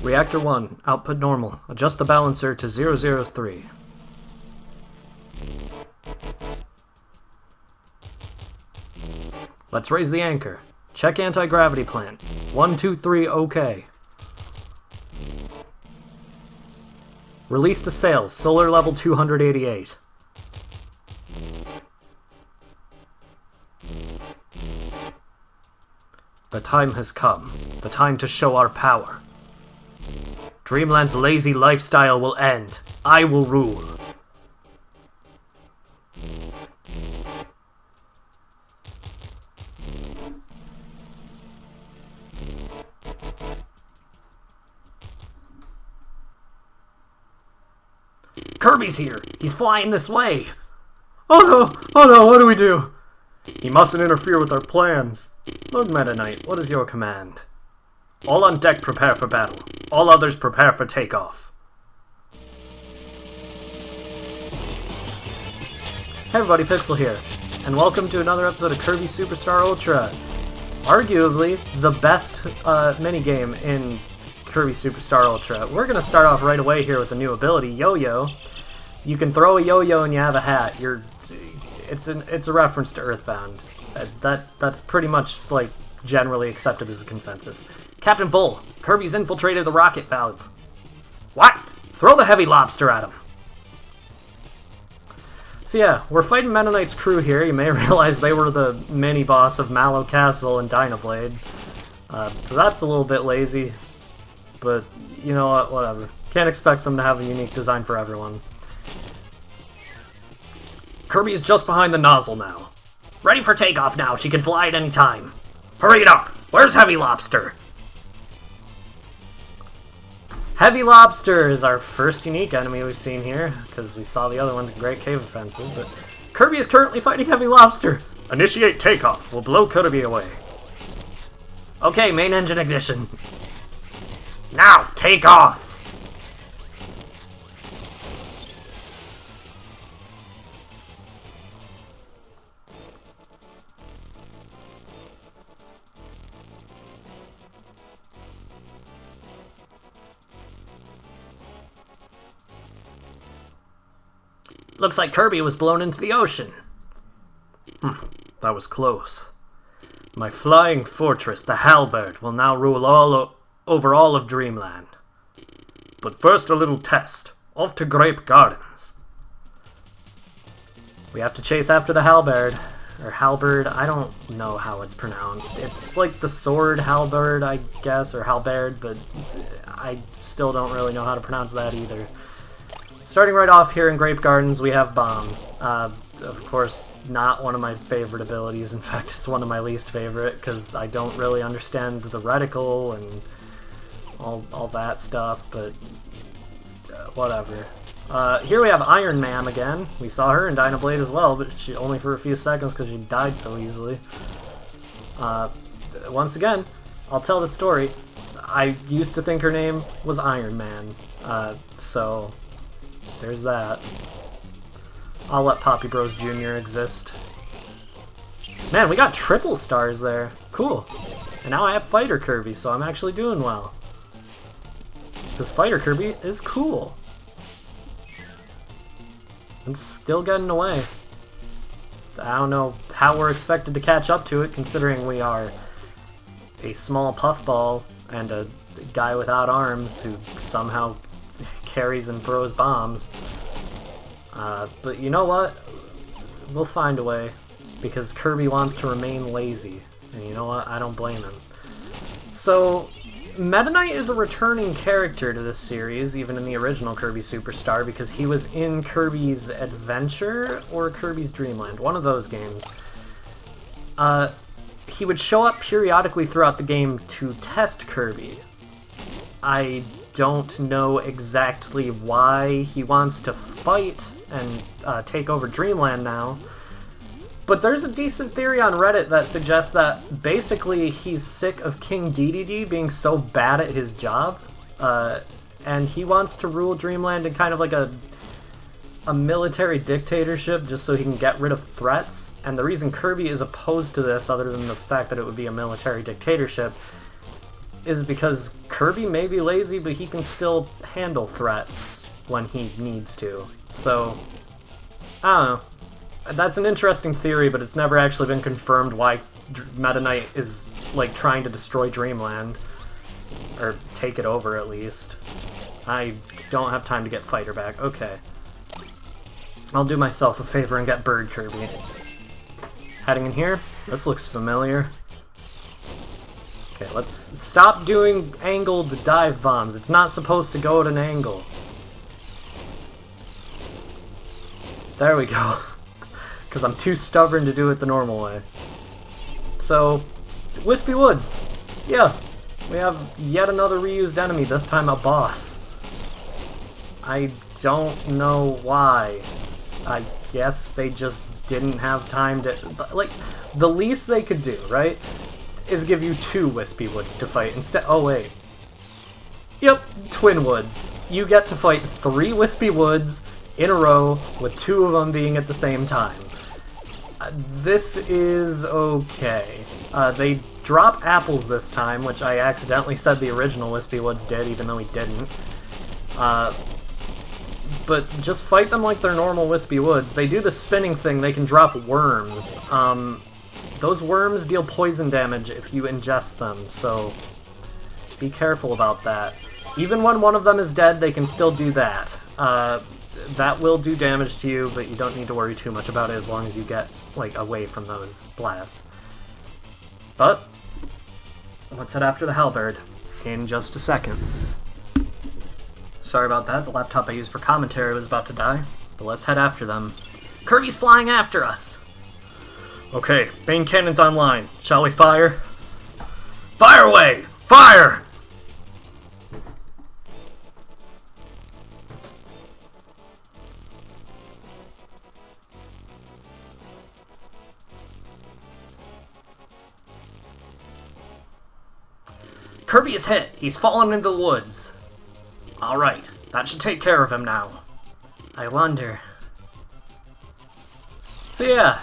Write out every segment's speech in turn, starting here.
Reactor 1, output normal. Adjust the balancer to 003. Let's raise the anchor. Check anti-gravity plant. 1, 2, 3, OK. Release the sails. Solar level 288. The time has come. The time to show our power. Dreamland's lazy lifestyle will end. I will rule. Kirby's here! He's flying this way! Oh no! Oh no, what do we do? He mustn't interfere with our plans. Lord Meta Knight, what is your command? All on deck prepare for battle. All others prepare for takeoff. Hey everybody, Pixel here, and welcome to another episode of Kirby Superstar Ultra. Arguably the best minigame in Kirby Superstar Ultra. We're going to start off right away here with a new ability, Yo-Yo. You can throw a yo-yo and you have a hat. It's a reference to Earthbound. That's pretty much like generally accepted as a consensus. Captain Bull, Kirby's infiltrated the rocket valve. What? Throw the heavy lobster at him. So yeah, we're fighting Meta Knight's crew here. You may realize they were the mini-boss of Mallow Castle and Dynablade. So that's a little bit lazy. But, you know what, whatever. Can't expect them to have a unique design for everyone. Kirby is just behind the nozzle now. Ready for takeoff now. She can fly at any time. Hurry it up. Where's Heavy Lobster? Heavy Lobster is our first unique enemy we've seen here, because we saw the other ones in Great Cave Offensive, but Kirby is currently fighting Heavy Lobster. Initiate takeoff. We'll blow Kirby away. Okay, main engine ignition. Now, take off! Looks like Kirby was blown into the ocean. That was close. My flying fortress, the Halberd, will now rule over all of Dreamland. But first a little test. Off to Grape Gardens. We have to chase after the Halberd. Or Halberd, I don't know how it's pronounced. It's like the sword Halberd, I guess, or Halberd, but I still don't really know how to pronounce that either. Starting right off here in Grape Gardens, we have Bomb. Of course, not one of my favorite abilities. In fact, it's one of my least favorite, because I don't really understand the reticle and all that stuff, but whatever. Here we have Iron Man again. We saw her in Dynablade as well, but she only for a few seconds because she died so easily. Once again, I'll tell the story. I used to think her name was Iron Man, so there's that. I'll let Poppy Bros Jr. exist. Man, we got triple stars there. Cool. And now I have Fighter Kirby, so I'm actually doing well. Because Fighter Kirby is cool. It's still getting away. I don't know how we're expected to catch up to it, considering we are a small puffball and a guy without arms who somehow carries and throws bombs. But you know what? We'll find a way, because Kirby wants to remain lazy. And you know what? I don't blame him. So, Meta Knight is a returning character to this series, even in the original Kirby Superstar, because he was in Kirby's Adventure or Kirby's Dreamland, one of those games. He would show up periodically throughout the game to test Kirby. I don't know exactly why he wants to fight and take over Dreamland now, but there's a decent theory on Reddit that suggests that basically he's sick of King DDD being so bad at his job, and he wants to rule Dreamland in kind of like a military dictatorship just so he can get rid of threats. And the reason Kirby is opposed to this, other than the fact that it would be a military dictatorship, is because Kirby may be lazy, but he can still handle threats when he needs to. So, I don't know. That's an interesting theory, but it's never actually been confirmed why Meta Knight is, like, trying to destroy Dreamland. Or take it over, at least. I don't have time to get Fighter back. Okay. I'll do myself a favor and get Bird Kirby. Heading in here. This looks familiar. Okay, let's stop doing angled dive bombs. It's not supposed to go at an angle. There we go. Because I'm too stubborn to do it the normal way. So, Wispy Woods. Yeah, we have yet another reused enemy, this time a boss. I don't know why. I guess they just didn't have time to... Like, the least they could do, right, is give you 2 Wispy Woods to fight instead... Oh, wait. Yep, Twin Woods. You get to fight 3 Wispy Woods in a row, with 2 of them being at the same time. This is okay. They drop apples this time, which I accidentally said the original Wispy Woods did, even though he didn't. But just fight them like they're normal Wispy Woods. They do the spinning thing, they can drop worms. Those worms deal poison damage if you ingest them, so be careful about that. Even when one of them is dead, they can still do that. That will do damage to you, but you don't need to worry too much about it as long as you get, like, away from those blasts. But let's head after the halberd in just a second. Sorry about that, the laptop I used for commentary was about to die, but let's head after them. Kirby's flying after us! Okay, main cannon's online. Shall we fire? Fire away! Fire! Kirby is hit. He's fallen into the woods. Alright, that should take care of him now. I wonder. So yeah,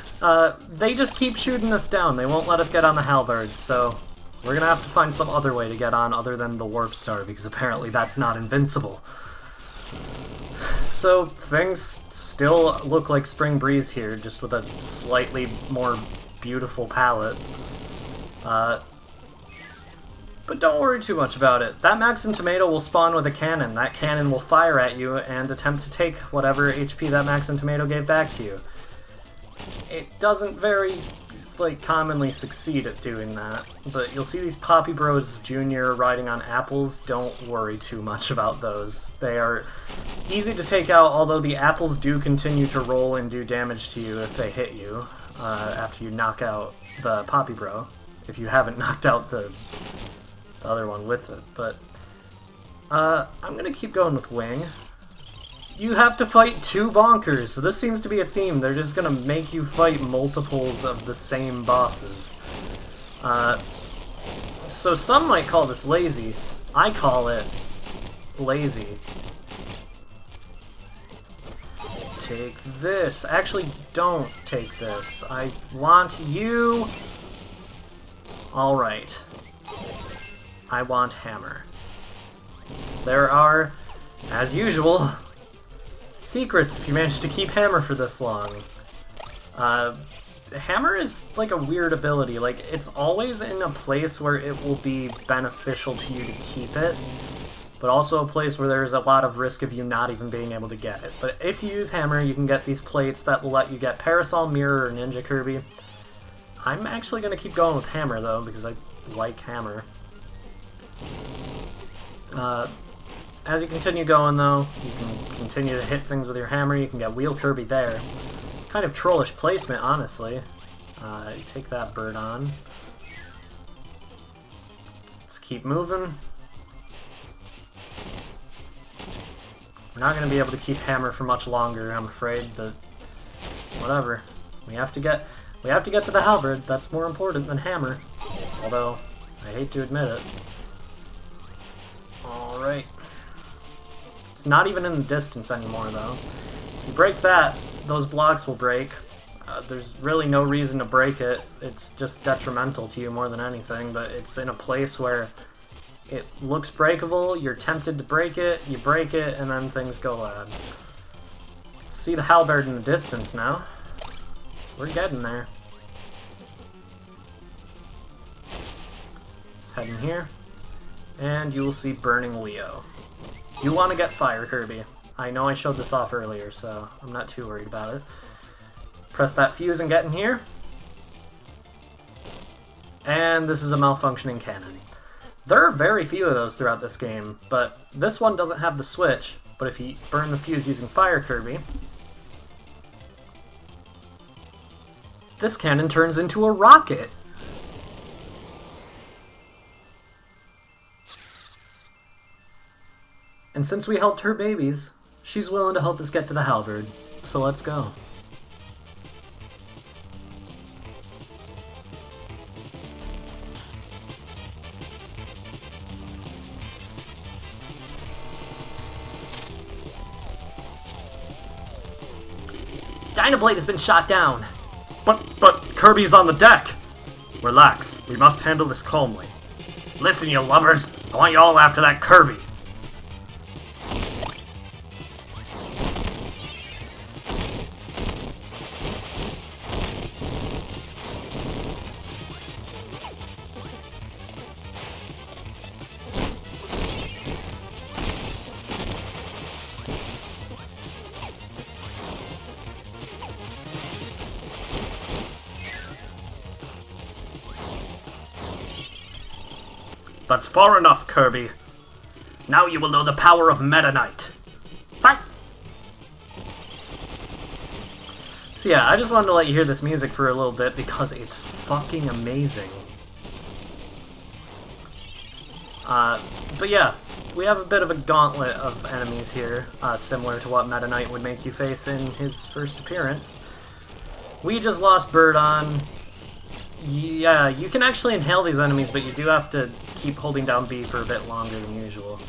they just keep shooting us down. They won't let us get on the halberd, so we're gonna have to find some other way to get on other than the warp star, because apparently that's not invincible. So things still look like Spring Breeze here, just with a slightly more beautiful palette. But don't worry too much about it. That Maxim Tomato will spawn with a cannon. That cannon will fire at you and attempt to take whatever HP that Maxim Tomato gave back to you. It doesn't very, like, commonly succeed at doing that, but you'll see these Poppy Bros Jr. riding on apples. Don't worry too much about those. They are easy to take out, although the apples do continue to roll and do damage to you if they hit you, after you knock out the Poppy Bro, if you haven't knocked out the other one with it. But I'm gonna keep going with Wing. You have to fight 2 bonkers, so this seems to be a theme. They're just gonna make you fight multiples of the same bosses. So some might call this lazy. I call it lazy. Take this. Actually, don't take this. I want you. Alright. I want Hammer. So there are, as usual, secrets if you manage to keep Hammer for this long. Hammer is like a weird ability. Like, it's always in a place where it will be beneficial to you to keep it, but also a place where there's a lot of risk of you not even being able to get it. But if you use Hammer, you can get these plates that will let you get Parasol, Mirror, or Ninja Kirby. I'm actually going to keep going with Hammer, though, because I like Hammer. As you continue going, though, you can continue to hit things with your hammer. You can get Wheel Kirby there. Kind of trollish placement, honestly. Take that bird on. Let's keep moving. We're not going to be able to keep Hammer for much longer, I'm afraid, but whatever. We have to get to the halberd. That's more important than Hammer. Although, I hate to admit it. Alright. It's not even in the distance anymore, though. If you break that, those blocks will break. There's really no reason to break it. It's just detrimental to you more than anything, but it's in a place where it looks breakable, you're tempted to break it, you break it, and then things go bad. See the halberd in the distance now. We're getting there. Let's head in here, and you will see Burning Leo. You want to get fire, Kirby. I know I showed this off earlier, so I'm not too worried about it. Press that fuse and get in here. And this is a malfunctioning cannon. There are very few of those throughout this game, but this one doesn't have the switch. But if you burn the fuse using fire, Kirby, this cannon turns into a rocket. And since we helped her babies, she's willing to help us get to the halberd. So let's go. Dynablade has been shot down. But Kirby's on the deck! Relax, we must handle this calmly. Listen, you lubbers, I want you all after that Kirby. That's far enough, Kirby. Now you will know the power of Meta Knight. Fight! So yeah, I just wanted to let you hear this music for a little bit because it's fucking amazing. But yeah, we have a bit of a gauntlet of enemies here, similar to what Meta Knight would make you face in his first appearance. We just lost Birdon. Yeah, you can actually inhale these enemies, but you do have to keep holding down B for a bit longer than usual.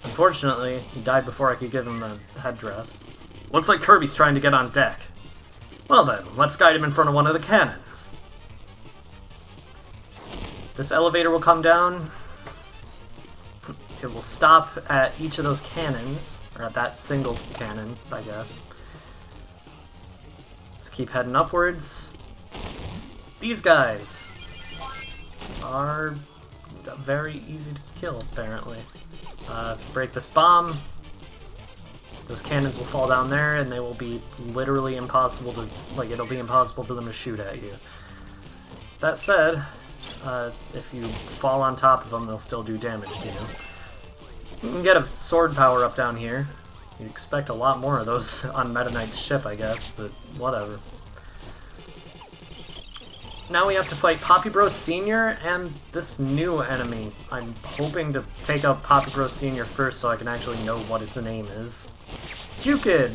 Unfortunately, he died before I could give him the headdress. Looks like Kirby's trying to get on deck. Well then, let's guide him in front of one of the cannons. This elevator will come down. It will stop at each of those cannons, or at that single cannon, I guess. Just keep heading upwards. These guys are very easy to kill, apparently. If you break this bomb, those cannons will fall down there, and they will be literally impossible to, like, it'll be impossible for them to shoot at you. That said, if you fall on top of them, they'll still do damage to you. You can get a sword power up down here. You'd expect a lot more of those on Meta Knight's ship, I guess, but whatever. Now we have to fight Poppy Bros Sr. and this new enemy. I'm hoping to take out Poppy Bros Sr. first so I can actually know what its name is. Jukid!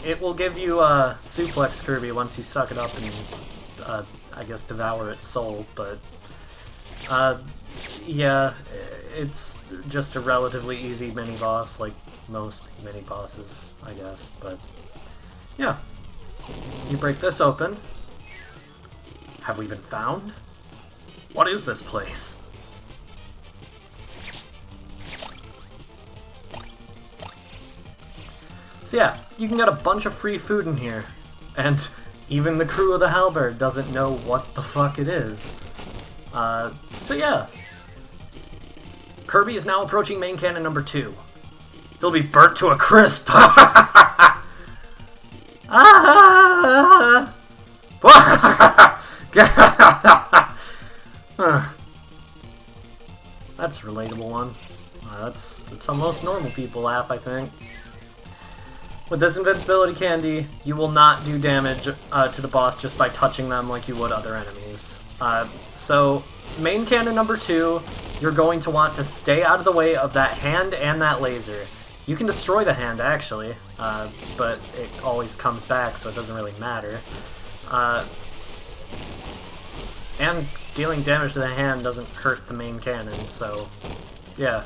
It will give you Suplex Kirby once you suck it up and, I guess, devour its soul, but... yeah, it's just a relatively easy mini-boss, like most mini-bosses, I guess, but... yeah. You break this open. Have we been found? What is this place? So yeah, you can get a bunch of free food in here. And even the crew of the Halberd doesn't know what the fuck it is. So yeah. Kirby is now approaching main cannon number 2. He'll be burnt to a crisp! Ah! That's a relatable one. That's how most normal people laugh, I think. With this invincibility candy, you will not do damage to the boss just by touching them like you would other enemies. So, main cannon number 2, you're going to want to stay out of the way of that hand and that laser. You can destroy the hand, actually, but it always comes back, so it doesn't really matter. And dealing damage to the hand doesn't hurt the main cannon, so yeah.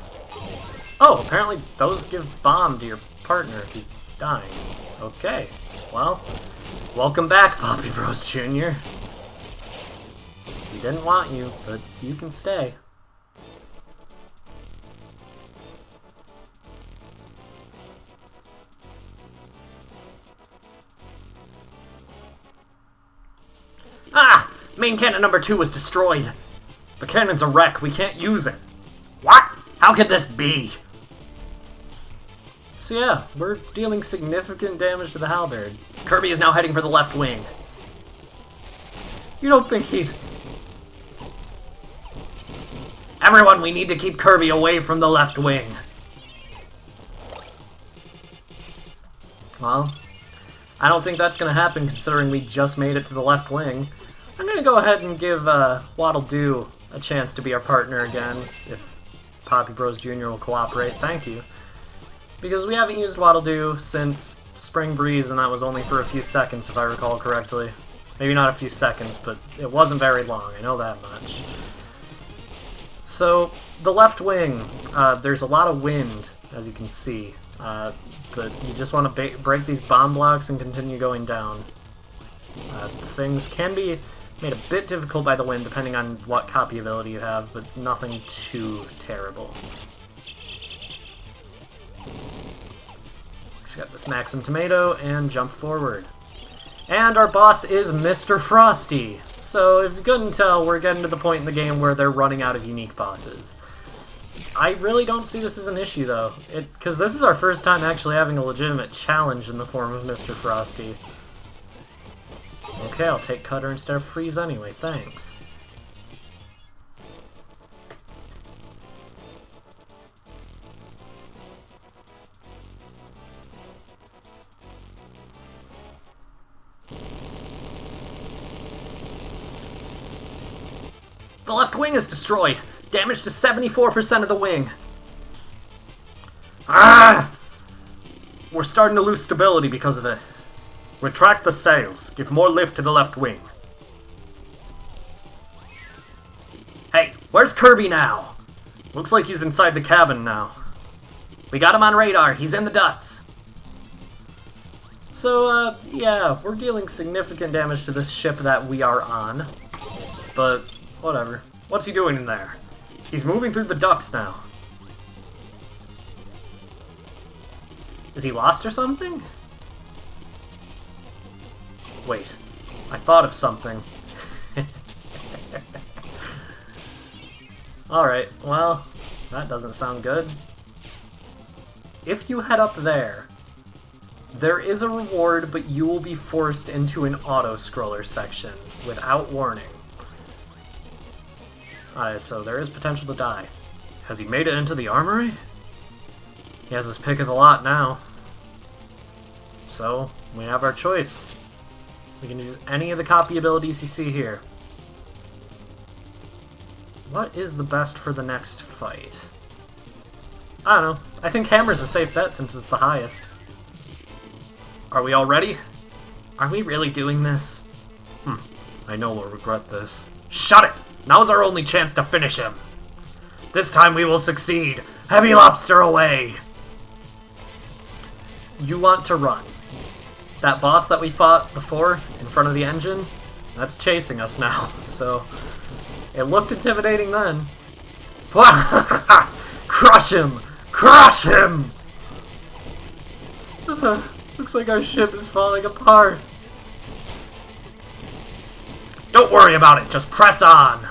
Oh, apparently those give bomb to your partner if he's dying. Okay, well, welcome back, Poppy Bros Jr. He didn't want you, but you can stay. Ah! Main cannon number 2 was destroyed. The cannon's a wreck. We can't use it. What? How could this be? So yeah, we're dealing significant damage to the halberd. Kirby is now heading for the left wing. You don't think he'd... Everyone, we need to keep Kirby away from the left wing. Well, I don't think that's going to happen considering we just made it to the left wing. I'm going to go ahead and give Waddle Doo a chance to be our partner again, if Poppy Bros Jr. will cooperate. Thank you. Because we haven't used Waddle Doo since Spring Breeze, and that was only for a few seconds, if I recall correctly. Maybe not a few seconds, but it wasn't very long, I know that much. So, the left wing, there's a lot of wind, as you can see. But you just want to break these bomb blocks and continue going down. Things can be made a bit difficult by the wind, depending on what copy ability you have, but nothing too terrible. Let's get this Maxim Tomato and jump forward. And our boss is Mr. Frosty. So if you couldn't tell, we're getting to the point in the game where they're running out of unique bosses. I really don't see this as an issue, though, because this is our first time actually having a legitimate challenge in the form of Mr. Frosty. Okay, I'll take Cutter instead of Freeze anyway, thanks. The left wing is destroyed! Damage to 74% of the wing! Ah! We're starting to lose stability because of it. Retract the sails. Give more lift to the left wing. Hey, where's Kirby now? Looks like he's inside the cabin now. We got him on radar. He's in the ducts. So, yeah, we're dealing significant damage to this ship that we are on. But, whatever. What's he doing in there? He's moving through the ducts now. Is he lost or something? Wait, I thought of something. Alright, well, that doesn't sound good. If you head up there, there is a reward, but you will be forced into an auto-scroller section without warning. So there is potential to die. Has he made it into the armory? He has his pick of the lot now. So, we have our choice. We can use any of the copy abilities you see here. What is the best for the next fight? I don't know. I think Hammer's a safe bet since it's the highest. Are we all ready? Are we really doing this? I know we'll regret this. Shut it! Now's our only chance to finish him. This time we will succeed. Heavy Lobster away! You want to run. That boss that we fought before in front of the engine, that's chasing us now, so it looked intimidating then. Crush him! Crush him! Looks like our ship is falling apart. Don't worry about it, just press on!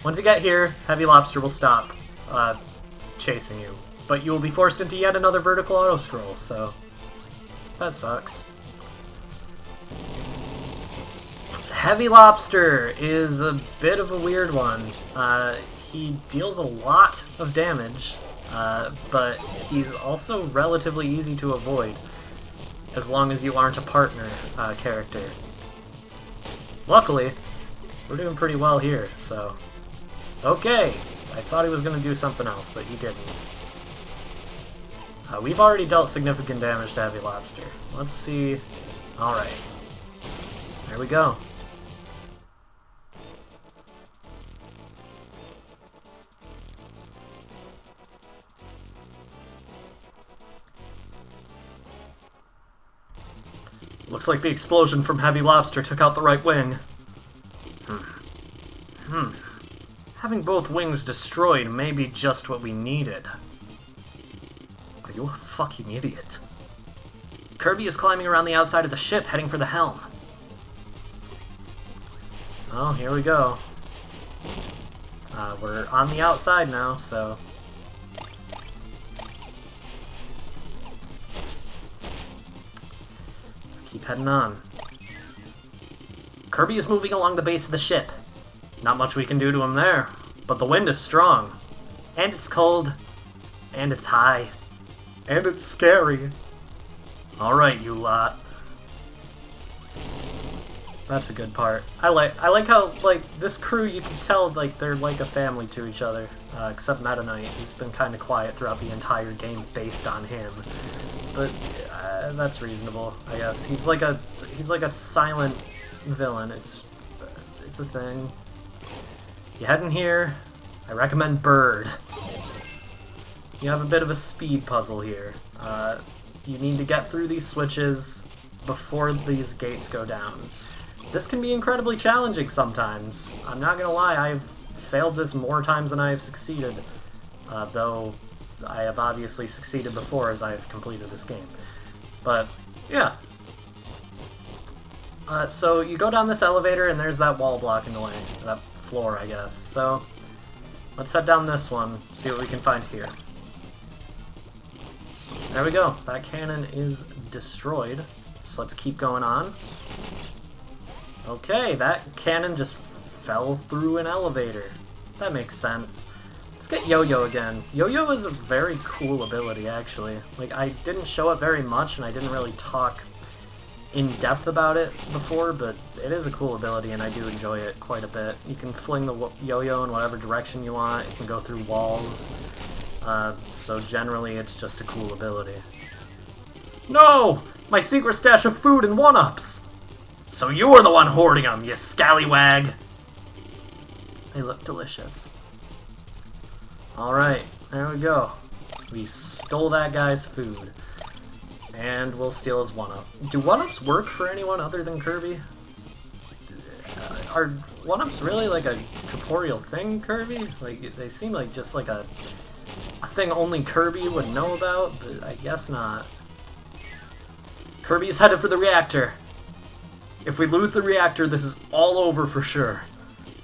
Once you get here, Heavy Lobster will stop chasing you. But you will be forced into yet another vertical auto-scroll, so that sucks. Heavy Lobster is a bit of a weird one. He deals a lot of damage, but he's also relatively easy to avoid, as long as you aren't a partner character. Luckily, we're doing pretty well here, so... Okay! I thought he was going to do something else, but he didn't. We've already dealt significant damage to Heavy Lobster. Let's see... Alright. There we go. Looks like the explosion from Heavy Lobster took out the right wing. Having both wings destroyed may be just what we needed. Are you a fucking idiot? Kirby is climbing around the outside of the ship, heading for the helm. Oh, here we go. We're on the outside now, so... let's keep heading on. Kirby is moving along the base of the ship. Not much we can do to him there, but the wind is strong. And it's cold. And it's high. And it's scary. Alright, you lot. That's a good part. I like how, like, this crew, you can tell, like, they're like a family to each other. Except Meta Knight. He's been kind of quiet throughout the entire game based on him. But, that's reasonable, I guess. He's like a silent villain. It's a thing. You head in here, I recommend Bird. You have a bit of a speed puzzle here. You need to get through these switches before these gates go down. This can be incredibly challenging sometimes. I'm not gonna lie, I've failed this more times than I have succeeded. Though I have obviously succeeded before as I have completed this game. But, yeah. So you go down this elevator and there's that wall blocking the way. That floor, I guess. So, let's head down this one, see what we can find here. There we go. That cannon is destroyed. So let's keep going on. Okay, that cannon just fell through an elevator. That makes sense. Let's get Yo-Yo again. Yo-Yo is a very cool ability, actually. Like, I didn't show it very much, and I didn't really talk in depth about it before, but it is a cool ability, and I do enjoy it quite a bit. You can fling the Yo-Yo in whatever direction you want. It can go through walls. So generally, it's just a cool ability. No! My secret stash of food and 1-ups! So you were the one hoarding them, you scallywag! They look delicious. Alright, there we go. We stole that guy's food. And we'll steal his 1-up. Do 1-ups work for anyone other than Kirby? Are 1-ups really like a corporeal thing, Kirby? Like, they seem like just like a thing only Kirby would know about, but I guess not. Kirby is headed for the reactor. If we lose the reactor, this is all over for sure.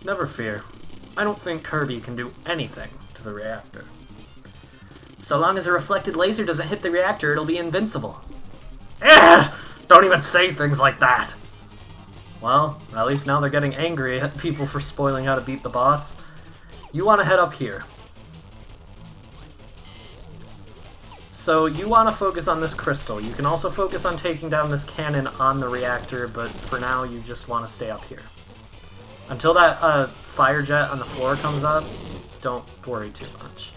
Never fear. I don't think Kirby can do anything to the reactor. So long as a reflected laser doesn't hit the reactor, it'll be invincible. Eh! Don't even say things like that! Well, at least now they're getting angry at people for spoiling how to beat the boss. You want to head up here. So you want to focus on this crystal. You can also focus on taking down this cannon on the reactor, but for now you just want to stay up here. Until that fire jet on the floor comes up, don't worry too much.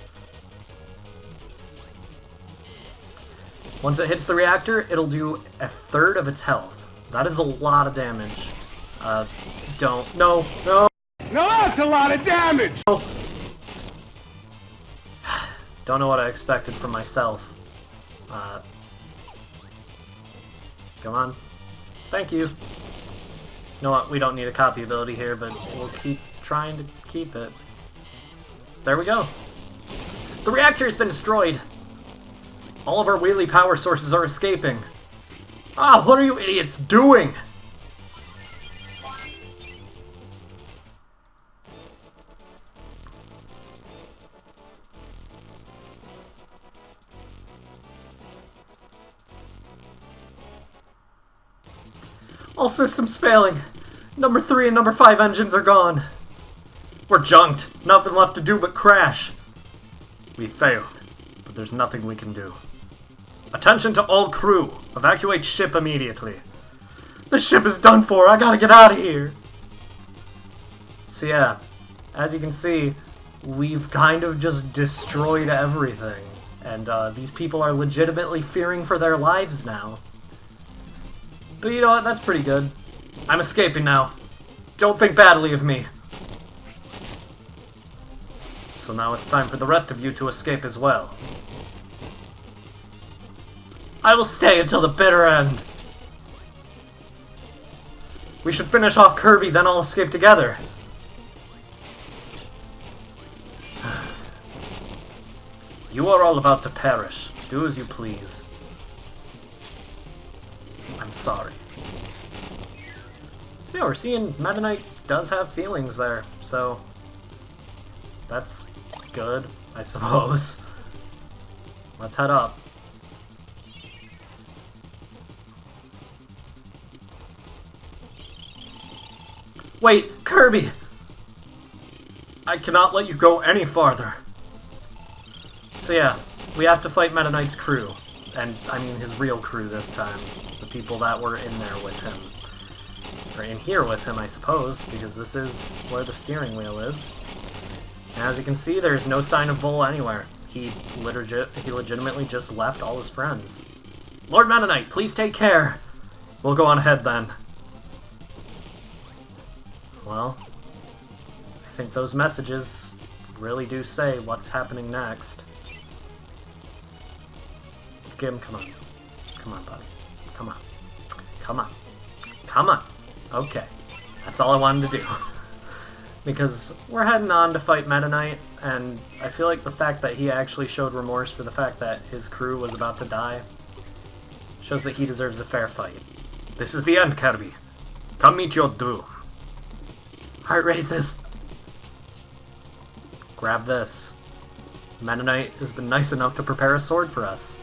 Once it hits the reactor, it'll do 1/3 of its health. That is a lot of damage. No. No, that's a lot of damage! Don't know what I expected from myself. Come on. Thank you. You know what? We don't need a copy ability here, but we'll keep trying to keep it. There we go. The reactor has been destroyed. All of our wheelie power sources are escaping. Ah, what are you idiots doing? All systems failing. Number 3 and number 5 engines are gone. We're junked. Nothing left to do but crash. We failed, but there's nothing we can do. Attention to all crew. Evacuate ship immediately. The ship is done for. I gotta get out of here. So yeah, as you can see, we've kind of just destroyed everything. And these people are legitimately fearing for their lives now. But you know what? That's pretty good. I'm escaping now. Don't think badly of me. So now it's time for the rest of you to escape as well. I will stay until the bitter end. We should finish off Kirby, then all escape together. You are all about to perish. Do as you please. I'm sorry. So yeah, we're seeing Meta Knight does have feelings there, so that's good, I suppose. Let's head up. Wait, Kirby! I cannot let you go any farther. So yeah, we have to fight Meta Knight's crew. And, I mean, his real crew this time. The people that were in there with him. Or in here with him, I suppose, because this is where the steering wheel is. And as you can see, there's no sign of Vol anywhere. He legitimately just left all his friends. Lord Meta Knight, please take care! We'll go on ahead then. Well, I think those messages really do say what's happening next. Kim, come on. Come on, buddy. Come on. Come on. Come on. Okay. That's all I wanted to do. Because we're heading on to fight Meta Knight, and I feel like the fact that he actually showed remorse for the fact that his crew was about to die shows that he deserves a fair fight. This is the end, Kirby. Come meet your doom. Heart races. Grab this. Meta Knight has been nice enough to prepare a sword for us.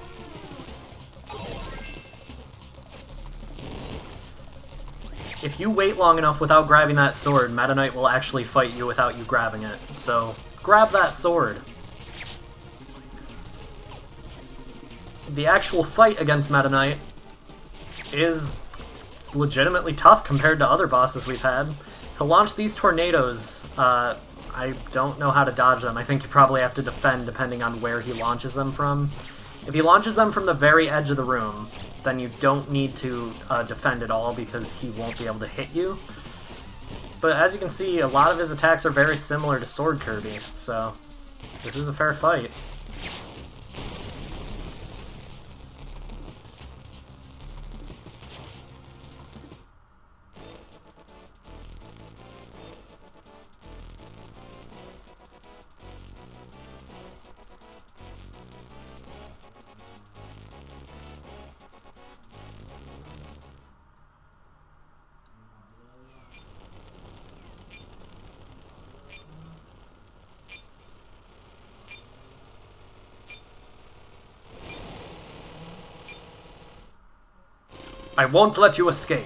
If you wait long enough without grabbing that sword, Meta Knight will actually fight you without you grabbing it. So, grab that sword. The actual fight against Meta Knight is legitimately tough compared to other bosses we've had. To launch these tornadoes, I don't know how to dodge them. I think you probably have to defend depending on where he launches them from. If he launches them from the very edge of the room, then you don't need to defend at all because he won't be able to hit you. But as you can see, a lot of his attacks are very similar to Sword Kirby, so this is a fair fight. I won't let you escape.